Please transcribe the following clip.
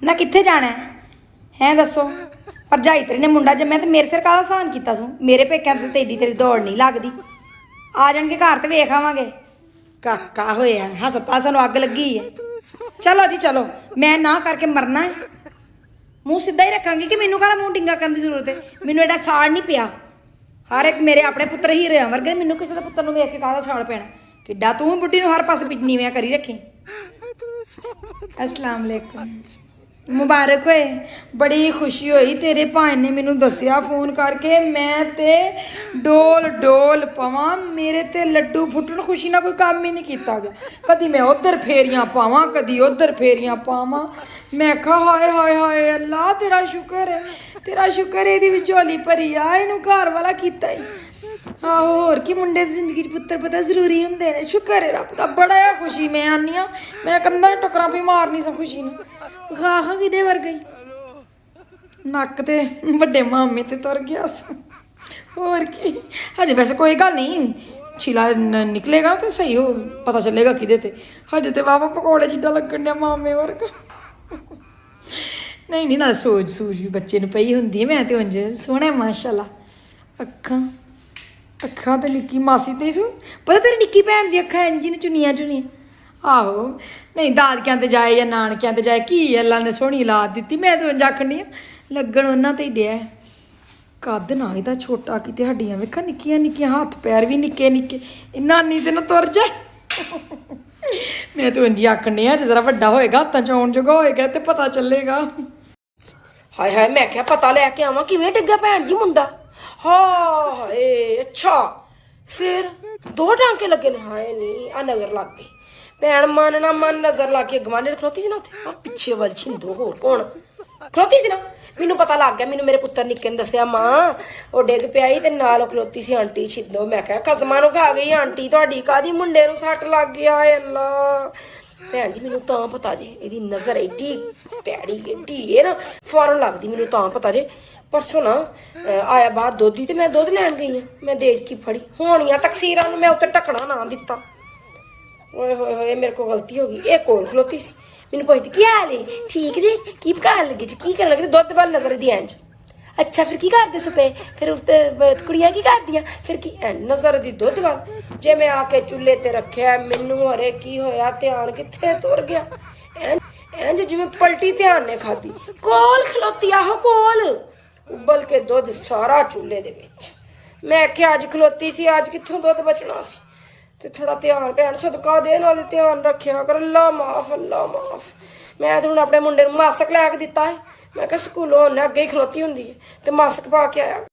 ना कित्थे जाना है दसो। भरजाई तेरी ने मुंडा जम्मिया तो मेरे सिर का आसान किया तू। मेरे पेकों ते तेरी तेरी दौड़ नहीं लगती। आ जाएंगे घर तो वेख आवांगे। काका होया हस्पताल सानू अग लगी है। चलो जी चलो, मैं ना करके मरना है। मूँह सीधा ही रखांगी कि मैनू कहना मूँह डिंगा करने की जरूरत है। मैनू एडा साड़ नहीं पिया। हर एक मेरे अपने पुत्र हीरे वर्गे, मैनू किसी के पुत्र वेख के काहदा साड़ पैना। किड्डा तू बुढ़ी नूं हर पासे नीवियां करी रखी। अस्सलाम वालेकुम, मुबारक होए। बड़ी खुशी हुई तेरे भाई ने मैनू दसिया फोन करके। मैं ते डोल डोल पवां, मेरे ते लड्डू फुटन। खुशी ना कोई काम ही नहीं किया गया। कदी मैं उधर फेरियां पावां, कदी उधर फेरियां पावां। मैं कहा हाय हाय हाय अल्लाह तेरा शुक्र है, तेरा शुक्र है ਇਹਦੀ ਝੋਲੀ ਭਰੀ ਆ, ਇਹਨੂੰ ਘਰ ਵਾਲਾ ਕੀਤਾ ਹੀ। ਆਹੋ ਹੋਰ ਕੀ, ਮੁੰਡੇ ਦੀ ਜ਼ਿੰਦਗੀ 'ਚ ਪੁੱਤਰ ਪਤਾ ਜ਼ਰੂਰੀ ਹੁੰਦੇ ਨੇ। ਸ਼ੁਕਰ ਹੈ ਰੱਬ ਦਾ, ਬੜਾ ਖੁਸ਼ੀ ਮੈਂ ਆਨੀ ਆ। ਮੈਂ ਕੰਧਾਂ ਟਕਰਾਂ ਵੀ ਮਾਰਨੀ ਸਾਂ ਖੁਸ਼ੀ ਨੂੰ। ਖਾਹ ਕਿਹਦੇ ਵਰਗਾ ਹੀ ਨੱਕ ਤੇ ਵੱਡੇ ਮਾਮੇ ਤੇ ਤੁਰ ਗਿਆ ਸੀ। ਹੋਰ ਕੀ, ਹਜੇ ਵੈਸੇ ਕੋਈ ਗੱਲ ਨਹੀਂ, ਛਿਲਾ ਨਿਕਲੇਗਾ ਤੇ ਸਹੀ ਹੋ ਪਤਾ ਚੱਲੇਗਾ ਕਿਹਦੇ ਤੇ। ਹਜੇ ਤੇ ਵਾਵਾ ਪਕੌੜੇ ਜਿੱਦਾਂ ਲੱਗਣ ਡਿਆ ਮਾਮੇ ਵਰਗਾ। ਨਹੀਂ ਨਹੀਂ, ਨਾਲ ਸੋਚ ਸੂਝ ਵੀ ਬੱਚੇ ਨੂੰ ਪਈ ਹੁੰਦੀ ਹੈ। ਮੈਂ ਤੇ ਉਂਝ ਸੋਹਣਾ ਮਾਸ਼ਾਅੱਲਾ। ਅੱਖਾਂ ਅੱਖਾਂ ਤੇ ਨਿੱਕੀ ਮਾਸੀ ਤੇ ਸੂ ਪਤਾ ਤੇਰੀ ਨਿੱਕੀ ਭੈਣ ਦੀ ਅੱਖਾਂ ਇੰਜ ਨੇ ਚੁੰਨੀਆਂ ਚੁੰਨੀਆਂ। ਆਹੋ ਨਹੀਂ, ਦਾਦਕਿਆਂ ਤੇ ਜਾਏ ਜਾਂ ਨਾਨਕਿਆਂ ਤੇ ਜਾਏ, ਕੀ ਅੱਲਾ ਨੇ ਸੋਹਣੀ ਔਲਾਦ ਦਿੱਤੀ। ਮੈਂ ਤੇ ਉਂਝ ਆਖਣੀ ਆ ਲੱਗਣ ਉਹਨਾਂ ਤੇ ਹੀ ਡਿਆ। ਕੱਦ ਨਾ ਇਹਦਾ ਛੋਟਾ, ਕਿਤੇ ਹੱਡੀਆਂ ਵੇਖਾਂ ਨਿੱਕੀਆਂ ਨਿੱਕੀਆਂ, ਹੱਥ ਪੈਰ ਵੀ ਨਿੱਕੇ ਨਿੱਕੇ। ਨਾਨੀ ਤੇ ਨਾ ਤੁਰ ਜਾ। ਮੈਂ ਤੇ ਉਂਝ ਆਖਣੀ ਆ ਜਰਾ ਵੱਡਾ ਹੋਏਗਾ, ਹੱਥਾਂ 'ਚ ਆਉਣ ਜੋਗਾ ਹੋਏਗਾ ਤੇ ਪਤਾ ਚੱਲੇਗਾ। ਹਾਏ ਹਾਏ, ਮੈਂ ਕਿਹਾ ਪਤਾ ਲੈ ਕੇ ਆਵਾਂ ਕਿਵੇਂ ਡਿੱਗਾ ਭੈਣ ਜੀ ਮੁੰਡਾ। ਹਾਏ ਅੱਛਾ, ਫਿਰ 2 ਟਾਂਕੇ ਲੱਗੇ ਨੇ। ਹਾਏ ਨਹੀਂ, ਆ ਨਜ਼ਰ ਲੱਗ ਗਈ। ਭੈਣ ਮਨ ਨਾ ਮਨ ਨਜ਼ਰ ਲੱਗ ਕੇ ਗਵਾਂਢੀ ਖਲੋਤੀ ਸੀ ਨਾ ਉੱਥੇ, ਆ ਪਿੱਛੇ ਵਾਲੀ ਛਿੰਦੋ ਹੋਰ ਕੌਣ ਖਲੋਤੀ ਸੀ ਨਾ। ਮੈਨੂੰ ਪਤਾ ਲੱਗ ਗਿਆ, ਮੈਨੂੰ ਮੇਰੇ ਪੁੱਤਰ ਨਿੱਕੇ ਨੇ ਦੱਸਿਆ ਮਾਂ ਉਹ ਡਿੱਗ ਪਿਆ ਸੀ ਤੇ ਨਾਲ ਖਲੋਤੀ ਸੀ ਆਂਟੀ ਛਿੰਦੋ। ਮੈਂ ਕਿਹਾ ਕਸਮਾਂ ਨੂੰ ਖਾ ਗਈ ਆਂਟੀ ਤੁਹਾਡੀ, ਕਾਹਦੀ ਮੁੰਡੇ ਨੂੰ ਸੱਟ ਲੱਗ ਗਿਆ। ਅੱਲਾ ਭੈਣ ਜੀ ਮੈਨੂੰ ਤਾਂ ਪਤਾ ਜੇ ਇਹਦੀ ਨਜ਼ਰ ਐਡੀ ਭੈੜੀ ਏਡੀ ਹੈ ਨਾ, ਫੌਰਨ ਲੱਗਦੀ ਮੈਨੂੰ ਤਾਂ ਪਤਾ ਜੇ। ਪਰਸੋਂ ਨਾ ਆਇਆ ਬਾਹਰ ਦੋਧੀ ਤੇ ਮੈਂ ਦੁੱਧ ਲੈਣ ਗਈ ਹਾਂ। ਮੈਂ ਦੇਖ ਕੀ ਫੜੀ ਹੋਣੀਆਂ ਤਕਸੀਰਾਂ ਨੂੰ, ਮੈਂ ਉੱਤੇ ਢੱਕਣਾ ਨਾ ਦਿੱਤਾ। ਓਏ ਹੋਏ ਹੋਏ, ਮੇਰੇ ਕੋਲ ਗਲਤੀ ਹੋ ਗਈ। ਇਹ ਕੋਲ ਖਲੋਤੀ ਸੀ, ਮੈਨੂੰ ਪੁੱਛਦੀ ਕੀ ਹਾਲ ਹੈ, ਠੀਕ ਜੇ, ਕੀ ਪਕਾਉਣ ਲੱਗੇ ਜੀ, ਕੀ ਕਰਨ ਲੱਗੇ। ਦੁੱਧ ਵੱਲ ਨਜ਼ਰ ਦੀ ਇੰਝ। ਅੱਛਾ ਫਿਰ ਕੀ ਕਰਦੇ ਸੋ ਪਏ, ਫਿਰ ਉੱਤੇ ਕੁੜੀਆਂ ਕੀ ਕਰਦੀਆਂ, ਫਿਰ ਕੀ ਨਜ਼ਰ ਦੀ ਦੁੱਧ ਵੱਲ। ਜੇ ਮੈਂ ਆ ਕੇ ਚੁੱਲ੍ਹੇ ਤੇ ਰੱਖਿਆ, ਮੈਨੂੰ ਹਰੇ ਕੀ ਹੋਇਆ, ਧਿਆਨ ਕਿੱਥੇ ਤੁਰ ਗਿਆ। ਇੰਝ ਜਿਵੇਂ ਪਲਟੀ ਧਿਆਨ ਨੇ ਖਾਧੀ। ਕੋਲ ਖਲੋਤੀ, ਆਹੋ ਕੋਲ, ਉਬਲ ਕੇ ਦੁੱਧ ਸਾਰਾ ਚੁੱਲ੍ਹੇ ਦੇ ਵਿੱਚ। ਮੈਂ ਕਿਹਾ ਅੱਜ ਖਲੋਤੀ ਸੀ, ਅੱਜ ਕਿੱਥੋਂ ਦੁੱਧ ਬਚਣਾ ਸੀ। ਤੇ ਥੋੜਾ ਧਿਆਨ ਭੈਣ ਸਦਕਾ ਦੇ, ਨਾਲ ਧਿਆਨ ਰੱਖਿਆ ਕਰ। ਅੱਲਾ ਮਾਫ, ਅੱਲਾ ਮਾਫ। ਮੈਂ ਤੇ ਹੁਣ ਆਪਣੇ ਮੁੰਡੇ ਨੂੰ ਮਾਸਕ ਲੈ ਕੇ ਦਿੱਤਾ ਹੈ। ਮੈਂ ਕਿਹਾ ਸਕੂਲੋਂ ਉਹਨੇ ਅੱਗੇ ਹੀ ਖਲੋਤੀ ਹੁੰਦੀ ਹੈ ਤੇ ਮਾਸਕ ਪਾ ਕੇ ਆਇਆ।